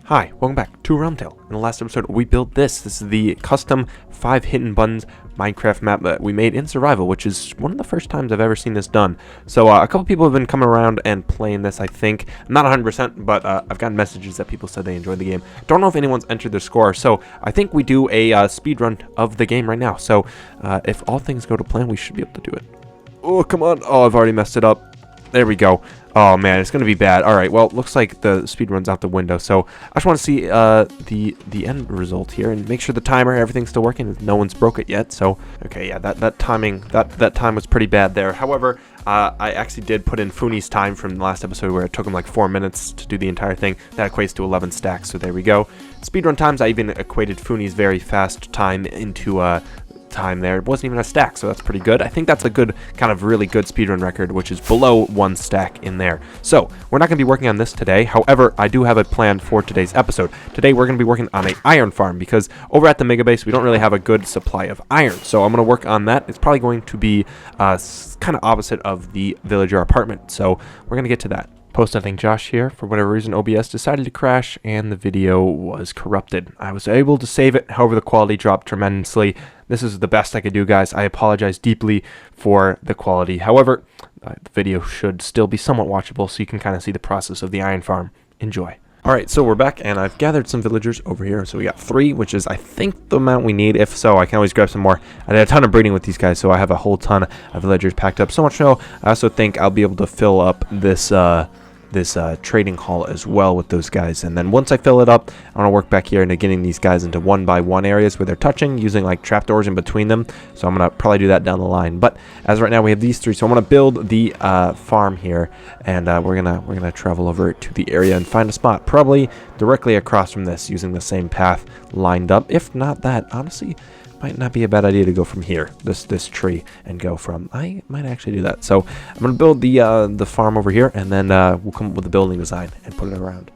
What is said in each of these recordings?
Hi, welcome back to RealmTale. In the last episode, we built this. This is the custom 5 hidden buttons Minecraft map that we made in survival, which is one of the first times I've ever seen this done. So a couple people have been coming around and playing this, I think. I'm not 100%, but I've gotten messages that people said they enjoyed the game. Don't know if anyone's entered their score, so I think we do a speed run of the game right now. So if all things go to plan, we should be able to do it. Oh, come on. Oh, I've already messed it up. There we go. Oh man, it's gonna be bad. All right, well, looks like the speed run's out the window. So I just want to see the end result here and make sure the timer, everything's still working. No one's broke it yet. So okay, yeah, that time was pretty bad there. However, I actually did put in Funi's time from the last episode where it took him like 4 minutes to do the entire thing. That equates to 11 stacks. So there we go. Speedrun times, I even equated Funi's very fast time into time there. It wasn't even a stack, so that's pretty good. I think that's a good kind of really good speedrun record, which is below 1 stack in there. So we're not going to be working on this today. However, I do have a plan for today's episode. Today we're going to be working on an iron farm because over at the mega base we don't really have a good supply of iron, so I'm going to work on that. It's probably going to be kind of opposite of the villager apartment, so we're going to get to that. Post nothing Josh here. For whatever reason, OBS decided to crash and the video was corrupted. I was able to save it, however the quality dropped tremendously. This is the best I could do, guys. I apologize deeply for the quality. However, the video should still be somewhat watchable so you can kind of see the process of the iron farm. Enjoy. Alright, so we're back and I've gathered some villagers over here. So we got 3, which is I think the amount we need. If so, I can always grab some more. I did a ton of breeding with these guys, so I have a whole ton of villagers packed up. So much so, I also think I'll be able to fill up this trading hall as well with those guys. And then once I fill it up, I want to work back here into getting these guys into 1x1 areas where they're touching, using like trapdoors in between them. So I'm gonna probably do that down the line. But as right now we have these 3, so I want to build the farm here, and we're gonna travel over to the area and find a spot, probably directly across from this, using the same path lined up. If not that, honestly, might not be a bad idea to go from here, this tree, and go from. I might actually do that. So I'm gonna build the farm over here, and then we'll come up with the building design and put it around.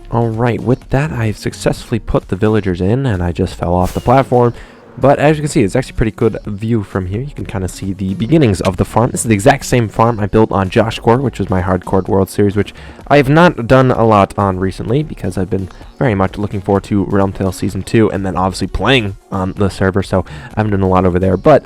All right, with that, I've successfully put the villagers in, and I just fell off the platform. But as you can see, it's actually a pretty good view from here. You can kind of see the beginnings of the farm. This is the exact same farm I built on Josh Core, which was my Hardcore World Series, which I have not done a lot on recently because I've been very much looking forward to RealmTale Season 2 and then obviously playing on the server, so I haven't done a lot over there. But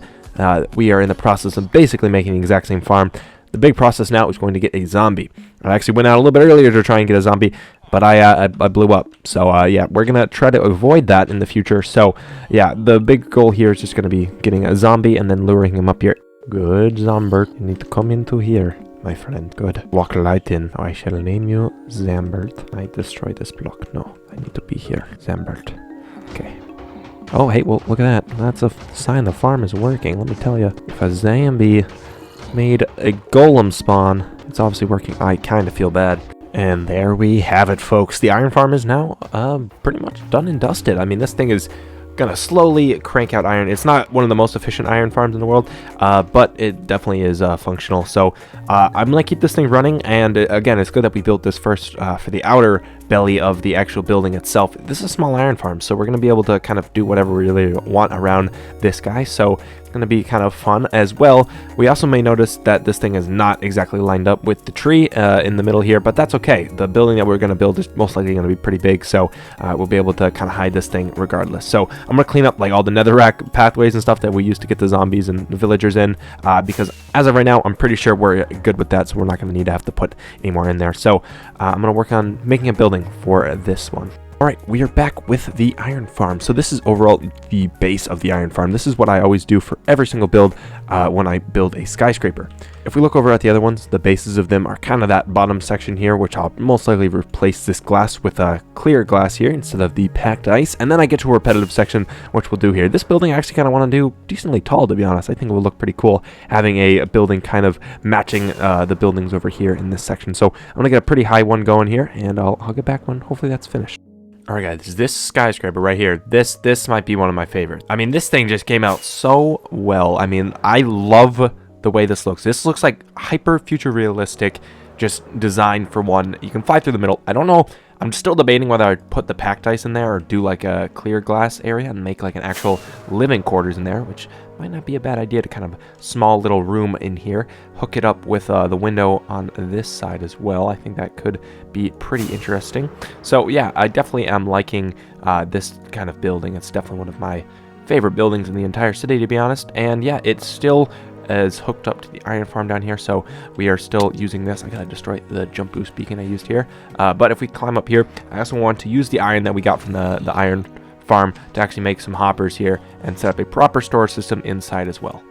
we are in the process of basically making the exact same farm. The big process now is going to get a zombie. I actually went out a little bit earlier to try and get a zombie, but I blew up. So yeah, we're gonna try to avoid that in the future. So yeah, the big goal here is just gonna be getting a zombie and then luring him up here. Good, Zambert. You need to come into here, my friend. Good. Walk right in. I shall name you Zambert. I destroyed this block. No, I need to be here. Zambert. Okay. Oh, hey, well, look at that. That's a sign the farm is working. Let me tell you. If a zombie made a golem spawn, it's obviously working. I kind of feel bad. And there we have it, folks. The iron farm is now pretty much done and dusted. I mean, this thing is gonna slowly crank out iron. It's not one of the most efficient iron farms in the world, but it definitely is functional. So I'm gonna keep this thing running, and again, it's good that we built this first for the outer belly of the actual building itself. This is a small iron farm, so we're gonna be able to kind of do whatever we really want around this guy, so it's gonna be kind of fun as well. We also may notice that this thing is not exactly lined up with the tree in the middle here, but that's okay. The building that we're gonna build is most likely gonna be pretty big, so we'll be able to kind of hide this thing regardless. So I'm gonna clean up like all the netherrack pathways and stuff that we used to get the zombies and the villagers in, because as of right now, I'm pretty sure we're good with that, so we're not gonna need to have to put any more in there. So I'm gonna work on making a building for this one. Alright, we are back with the iron farm. So this is overall the base of the iron farm. This is what I always do for every single build when I build a skyscraper. If we look over at the other ones, the bases of them are kind of that bottom section here, which I'll most likely replace this glass with a clear glass here instead of the packed ice. And then I get to a repetitive section, which we'll do here. This building I actually kind of want to do decently tall, to be honest. I think it will look pretty cool having a building kind of matching the buildings over here in this section. So I'm going to get a pretty high one going here, and I'll get back when hopefully that's finished. Alright guys, this skyscraper right here, this might be one of my favorites. I mean, this thing just came out so well. I mean, I love the way this looks. This looks like hyper future realistic, just designed for one. You can fly through the middle. I don't know I'm still debating whether I'd put the packed ice in there or do like a clear glass area and make like an actual living quarters in there, which might not be a bad idea to kind of small little room in here. Hook it up with the window on this side as well. I think that could be pretty interesting. So yeah, I definitely am liking this kind of building. It's definitely one of my favorite buildings in the entire city, to be honest. And yeah, it's still is hooked up to the iron farm down here, so we are still using this. I gotta destroy the jump boost beacon I used here, but if we climb up here, I also want to use the iron that we got from the iron farm to actually make some hoppers here and set up a proper storage system inside as well.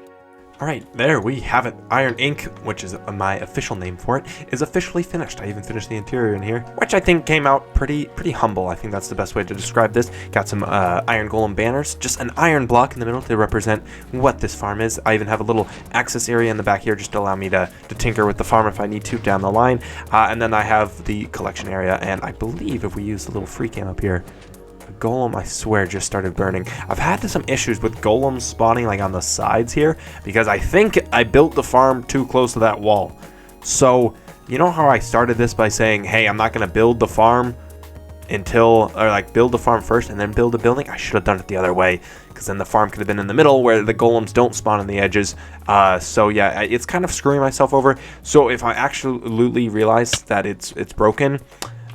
Alright, there we have it. Iron Ink, which is my official name for it, is officially finished. I even finished the interior in here, which I think came out pretty humble. I think that's the best way to describe this. Got some iron golem banners, just an iron block in the middle to represent what this farm is. I even have a little access area in the back here just to allow me to tinker with the farm if I need to down the line. And then I have the collection area, and I believe if we use the little free cam up here, golem, I swear, just started burning. I've had some issues with golems spawning like on the sides here because I think I built the farm too close to that wall. So, you know how I started this by saying, hey, I'm not going to build the farm build the farm first and then build a building? I should have done it the other way, because then the farm could have been in the middle where the golems don't spawn on the edges. So yeah, it's kind of screwing myself over. So if I absolutely realize that it's broken,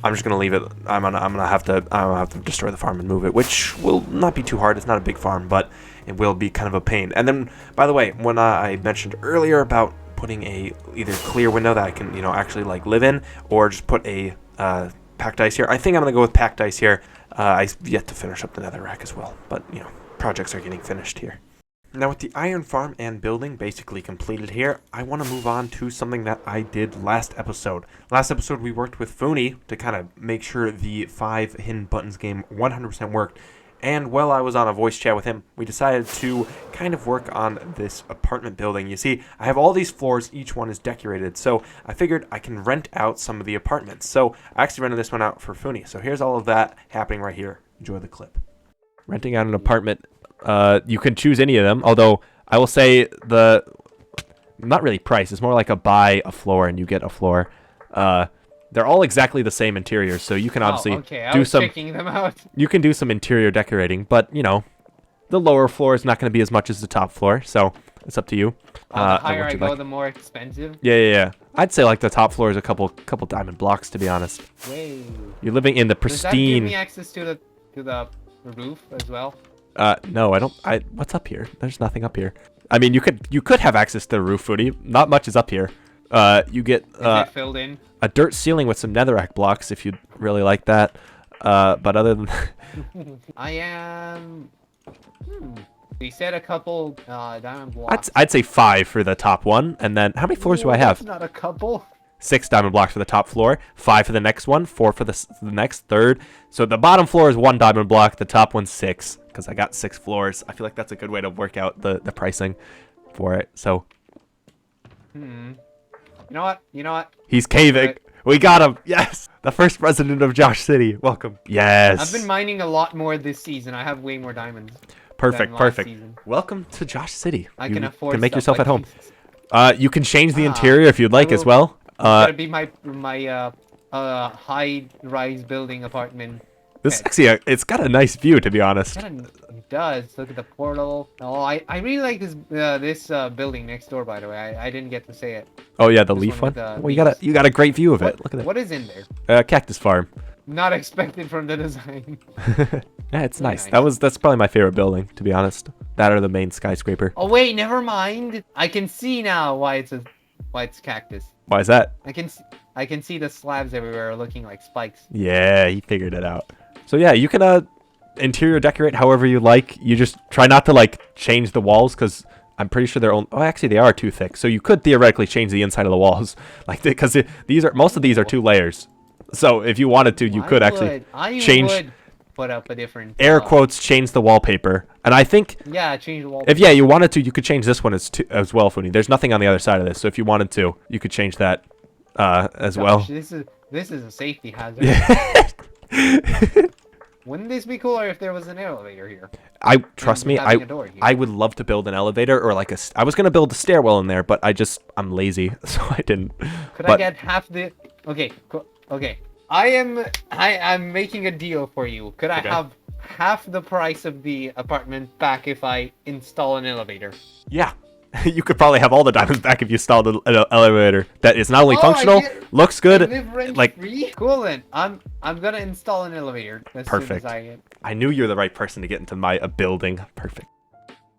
I'm just gonna leave it. I'm gonna have to destroy the farm and move it, which will not be too hard. It's not a big farm, but it will be kind of a pain. And then, by the way, when I mentioned earlier about putting a either clear window that I can actually like live in, or just put a packed ice here, I think I'm gonna go with packed ice here. I've yet to finish up the nether rack as well, but projects are getting finished here. Now with the iron farm and building basically completed here, I want to move on to something that I did last episode. Last episode we worked with Fooney to kind of make sure the 5 hidden buttons game 100% worked. And while I was on a voice chat with him, we decided to kind of work on this apartment building. You see, I have all these floors, each one is decorated, so I figured I can rent out some of the apartments. So I actually rented this one out for Fooney. So here's all of that happening right here. Enjoy the clip. Renting out an apartment. You can choose any of them, although I will say not really price. It's more like buy a floor and you get a floor. They're all exactly the same interiors, so you can obviously checking them out. You can do some interior decorating, but the lower floor is not going to be as much as the top floor, so it's up to you. The higher I go, the more expensive. Yeah. I'd say like the top floor is a couple diamond blocks, to be honest. Whoa. You're living in the pristine. Does that give me access to the roof as well? No, I don't. What's up here? There's nothing up here. I mean, you could have access to the roof, Foodie. Not much is up here. You get Is it filled in? A dirt ceiling with some netherrack blocks if you'd really like that. But other than I am. We said a couple diamond blocks. I'd say 5 for the top one, and then how many floors do I have? That's not a couple. 6 diamond blocks for the top floor, 5 for the next one, 4 for the next, third. So the bottom floor is 1 diamond block, the top one's 6, because I got 6 floors. I feel like that's a good way to work out the pricing for it. So. You know what? He's caving. We got him. Yes. The first resident of Josh City. Welcome. Yes. I've been mining a lot more this season. I have way more diamonds. Perfect. Welcome to Josh City. I can afford. Can make yourself at home. You can change the interior if you'd like as well. It's gonna be my high-rise building apartment. This actually, it's got a nice view, to be honest. It does. Look at the portal. Oh, I really like this building next door. By the way, I didn't get to say it. Oh yeah, the leaf one. Well, you got a great view of it. Look at that. What is in there? Cactus farm. Not expected from the design. Yeah, it's nice. That's probably my favorite building, to be honest. That or the main skyscraper. Oh wait, never mind. I can see now why it's cactus. Why is that? I can see the slabs everywhere looking like spikes. Yeah, he figured it out. So yeah, you can interior decorate however you like. You just try not to like change the walls, because I'm pretty sure they're actually they are too thick. So you could theoretically change the inside of the walls, like because most of these are 2 layers. So if you wanted to, you could actually change. I would put up a different air quotes change the wallpaper, and I think change the wallpaper. If you wanted to, you could change this one as well, Fooney. There's nothing on the other side of this, so if you wanted to, you could change that as well. This is a safety hazard. Yeah. Wouldn't this be cooler if there was an elevator here? Trust me, I would love to build an elevator or like I was gonna build a stairwell in there, but I'm lazy, so I didn't. I get half the? Okay. I'm making a deal for you. Could I Okay. have half the price of the apartment back if I install an elevator? Yeah. You could probably have all the diamonds back if you installed an elevator that is not only Oh, functional, looks I good, live rent like free. Cool then. I'm gonna install an elevator as soon perfect. as I get. I knew you're the right person to get into my building. Perfect.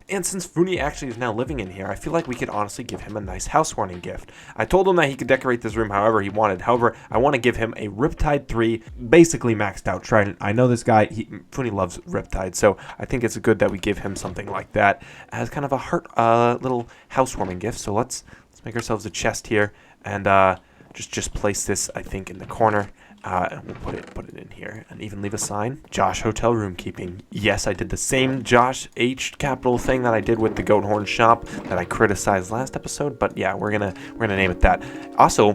And since Funi actually is now living in here, I feel like we could honestly give him a nice housewarming gift. I told him that he could decorate this room however he wanted. However, I want to give him a Riptide 3, basically maxed out trident. I know this guy, Funi loves Riptide, so I think it's good that we give him something like that as kind of a heart, little housewarming gift. So let's make ourselves a chest here and just place this, I think, in the corner. And we'll put it in here and even leave a sign. Josh Hotel Room Keeping. Yes, I did the same Josh H capital thing that I did with the Goat Horn Shop that I criticized last episode. But yeah, we're gonna name it that. Also,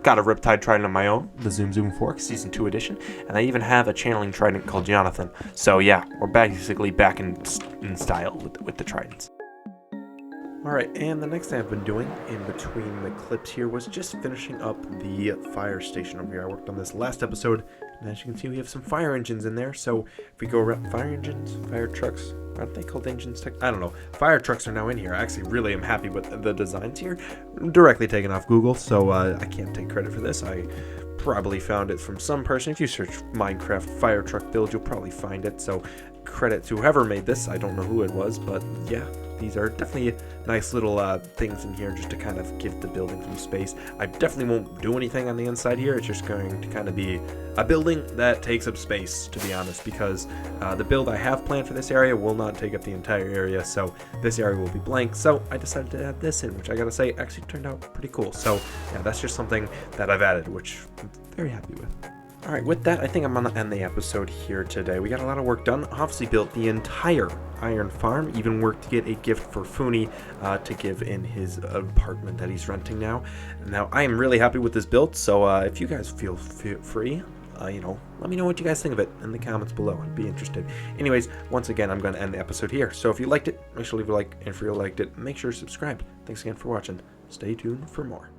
got a Riptide Trident of my own, the Zoom Zoom Fork Season 2 edition, and I even have a channeling trident called Jonathan. So yeah, we're basically back in style with the tridents. Alright, and the next thing I've been doing in between the clips here was just finishing up the fire station over here. I worked on this last episode, and as you can see we have some fire engines in there, so if we go around, fire engines, fire trucks, aren't they called engines? I don't know. Fire trucks are now in here. I actually really am happy with the designs here. Directly taken off Google, so I can't take credit for this. I probably found it from some person. If you search Minecraft fire truck build, you'll probably find it, so credit to whoever made this. I don't know who it was, but yeah, these are definitely nice little things in here just to kind of give the building some space. I definitely won't do anything on the inside here. It's just going to kind of be a building that takes up space, to be honest, because the build I have planned for this area will not take up the entire area, so this area will be blank. So I decided to add this in, which I gotta say actually turned out pretty cool. So yeah, that's just something that I've added, which I'm very happy with. Alright, with that, I think I'm going to end the episode here today. We got a lot of work done. Obviously built the entire iron farm. Even worked to get a gift for Funi to give in his apartment that he's renting now. Now, I am really happy with this build, so if you guys feel free, let me know what you guys think of it in the comments below. I'd be interested. Anyways, once again, I'm going to end the episode here. So if you liked it, make sure to leave a like. And if you liked it, make sure to subscribe. Thanks again for watching. Stay tuned for more.